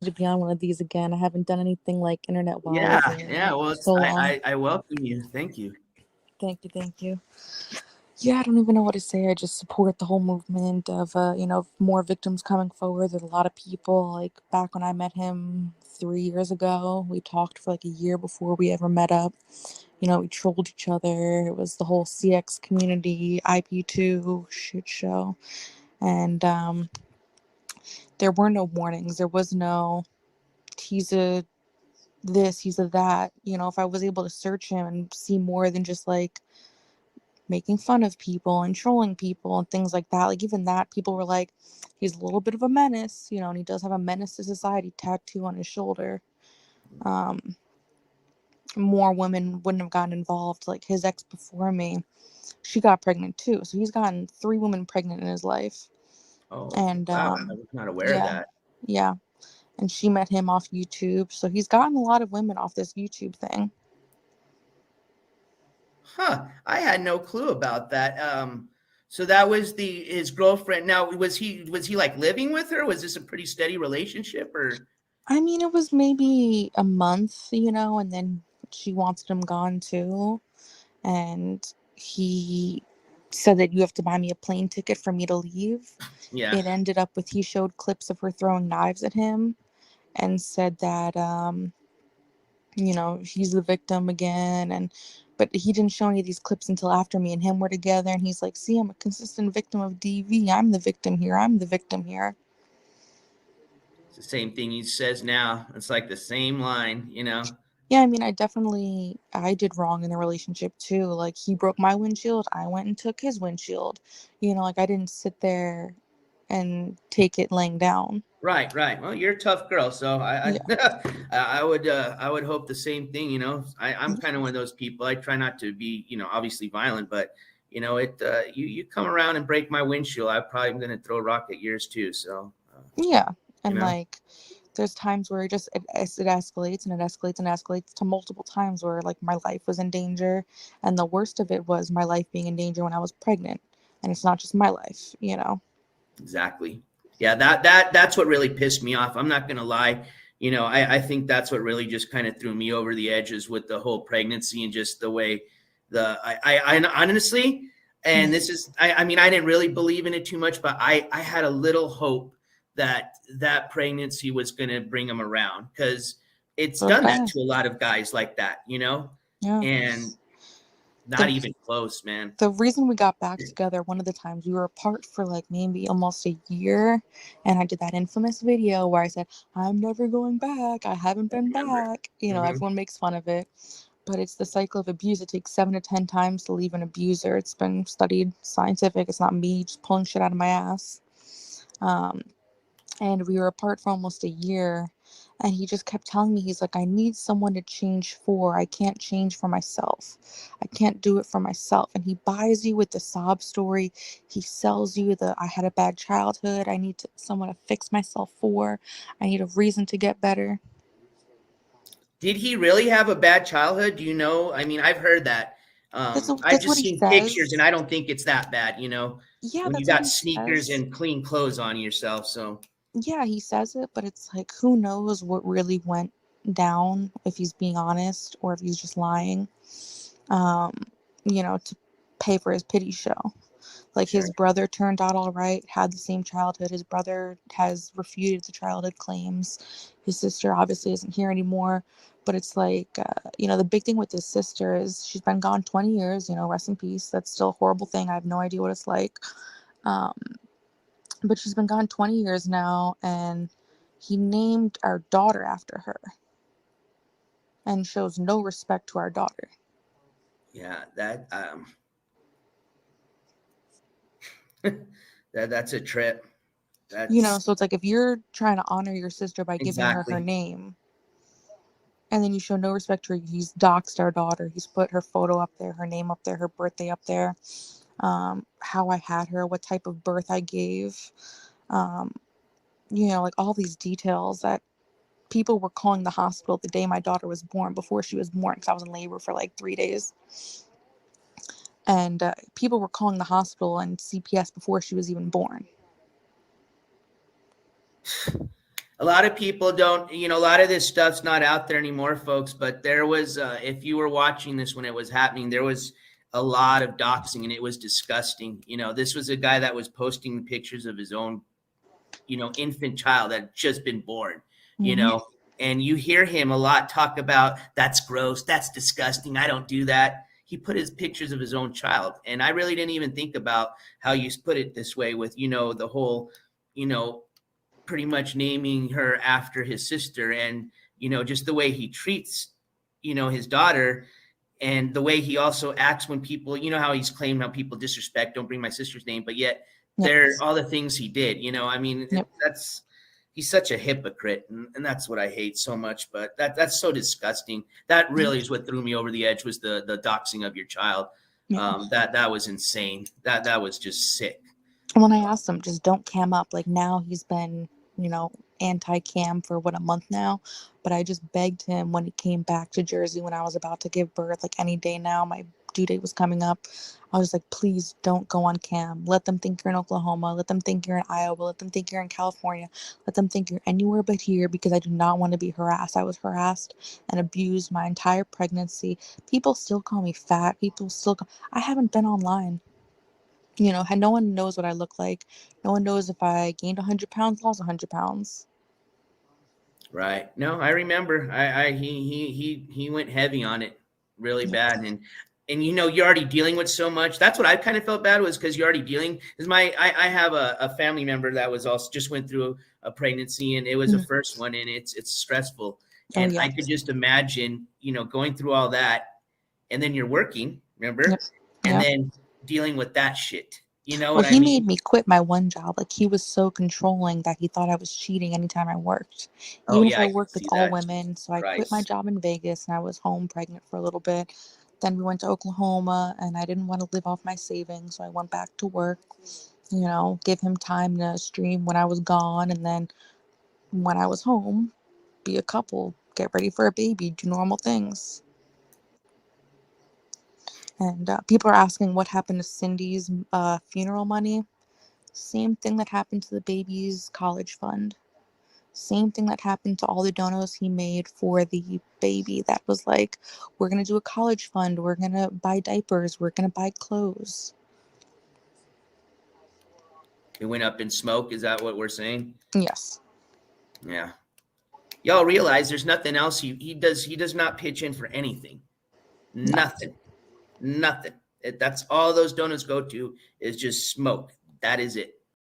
to be on one of these again. I haven't done anything like internet Yeah, wise in yeah. Well, so long. I welcome you. Thank you. Thank you, thank you. Yeah, I don't even know what to say. I just support the whole movement of, more victims coming forward. There's a lot of people, like, back when I met him 3 years ago, we talked for like a year before we ever met up. We trolled each other. It was the whole CX community, IP2 shit show. And there were no warnings. There was no, he's a this, he's a that. If I was able to search him and see more than just like making fun of people and trolling people and things like that. Like, even that, people were like, he's a little bit of a menace, and he does have a menace to society tattoo on his shoulder. Um, More women wouldn't have gotten involved. Like, his ex before me, she got pregnant too. So he's gotten 3 women pregnant in his life. Oh, And wow. I was not aware of yeah, that. yeah. And she met him off YouTube. So he's gotten a lot of women off this YouTube thing. Huh. I had no clue about that. So that was the his girlfriend. Now, was he like living with her? Was this a pretty steady relationship or I mean, it was maybe a month, and then she wanted him gone too. And he said that you have to buy me a plane ticket for me to leave. yeah. It ended up with he showed clips of her throwing knives at him and said that he's the victim again. And but he didn't show any of these clips until after me and him were together, and he's like, see, I'm a consistent victim of DV. I'm the victim here. I'm the victim here. It's the same thing he says now. It's like the same line. Yeah, I mean, I did wrong in the relationship too. Like, he broke my windshield, I went and took his windshield. Like, I didn't sit there and take it laying down. Right, right. Well, you're a tough girl, so Yeah. I would hope the same thing. I'm kind of one of those people. I try not to be, obviously violent, but you come around and break my windshield, I probably am going to throw a rock at yours too. So, Yeah. you And know, like, there's times where it escalates and it escalates and escalates to multiple times where like my life was in danger, and the worst of it was my life being in danger when I was pregnant. And it's not just my life. exactly. Yeah, that's what really pissed me off. I'm not going to lie. I think that's what really just kind of threw me over the edges with the whole pregnancy and just the way I honestly, and this is, I mean, I didn't really believe in it too much, but I had a little hope that that pregnancy was going to bring him around because it's done that Okay. to a lot of guys like that, Yeah. and not The even close, man. the reason we got back together, one of the times we were apart for like maybe almost a year, and I did that infamous video where I said, I'm never going back. I haven't I been remember. back. Hmm. Everyone makes fun of it, but it's the cycle of abuse. It takes 7 to 10 times to leave an abuser. It's been studied scientific. It's not me just pulling shit out of my ass. Um, and we were apart for almost a year, and he just kept telling me, he's like, I need someone to change for. I can't change for myself. I can't do it for myself. And he buys you with the sob story. He sells you the, I had a bad childhood, I need someone to fix myself for. I need a reason to get better. Did he really have a bad childhood? Do you know? I mean, I've heard that. I've That's what just he seen pictures, and says. I don't think it's that bad, Yeah, when you that's what got he sneakers says. and clean clothes on yourself. So, Yeah, he says it, but it's like, who knows what really went down, if he's being honest or if he's just lying. um, to pay for his pity show. Like, sure. his brother turned out all right, had the same childhood. His brother has refuted the childhood claims. His sister obviously isn't here anymore. But it's like, the big thing with his sister is she's been gone 20 years, rest in peace. That's still a horrible thing. I have no idea what it's like. Um, but she's been gone 20 years now, and he named our daughter after her and shows no respect to our daughter. Yeah, that's a trip. That's So it's like, if you're trying to honor your sister by giving her exactly. name, and then you show no respect to her, he's doxed our daughter. He's put her photo up there, her name up there, her birthday up there, how I had her, what type of birth I gave, um, like all these details that people were calling the hospital the day my daughter was born, before she was born, because I was in labor for like 3 days. And people were calling the hospital and CPS before she was even born. A lot of people don't, a lot of this stuff's not out there anymore, folks. But there was, if you were watching this when it was happening, there was a lot of doxing, and it was disgusting. This was a guy that was posting pictures of his own, infant child that had just been born, you Mm-hmm. know, and you hear him a lot talk about that's gross, that's disgusting, I don't do that. He put his pictures of his own child, and I really didn't even think about how you put it this way with, the whole, you know, pretty much naming her after his sister, and just the way he treats his daughter, and the way he also acts when people, how he's claimed how people disrespect, don't bring my sister's name, but yet Yep. they're all the things he did. I mean, Yep. that's he's such a hypocrite, and that's what I hate so much. But that's so disgusting. That really is what threw me over the edge, was the doxing of your child. Yeah. That was insane. That was just sick. And when I asked him, just don't cam up. Like now he's been, anti-cam for what, a month now. But I just begged him when he came back to Jersey when I was about to give birth, like any day now, my due date was coming up. I was like, please don't go on cam. Let them think you're in Oklahoma. Let them think you're in Iowa. Let them think you're in California. Let them think you're anywhere but here, because I do not want to be harassed. I was harassed and abused my entire pregnancy. People still call me fat. I haven't been online. No one knows what I look like. No one knows if I gained 100 pounds, lost 100 pounds. Right. No, I remember. He went heavy on it, really Yeah. bad, and you're already dealing with so much. That's what I kind of felt bad, was because you're already dealing. Is I have a family member that was also just went through a pregnancy, and it was a first one, and it's stressful. Oh, And yeah. I could just imagine, going through all that, and then you're working, remember, Yep. and Yep. then dealing with that shit. You know Well, what I he mean? made me quit my one job. Like, he was so controlling that he thought I was cheating anytime I worked, Oh even if yeah, I I can worked with see all that. women. Jesus So I quit my Christ. job in Vegas and I was home pregnant for a little bit. Then we went to Oklahoma and I didn't want to live off my savings. So I went back to work, give him time to stream when I was gone. And then when I was home, be a couple, get ready for a baby, do normal things. And people are asking what happened to Cindy's funeral money. Same thing that happened to the baby's college fund. Same thing that happened to all the donos he made for the baby. That was like, we're going to do a college fund. We're going to buy diapers. We're going to buy clothes. It went up in smoke. Is that what we're saying? Yes. Yeah. Y'all realize there's nothing else he does not pitch in for anything. No. Nothing. That's all those donuts go to, is just smoke. That is it.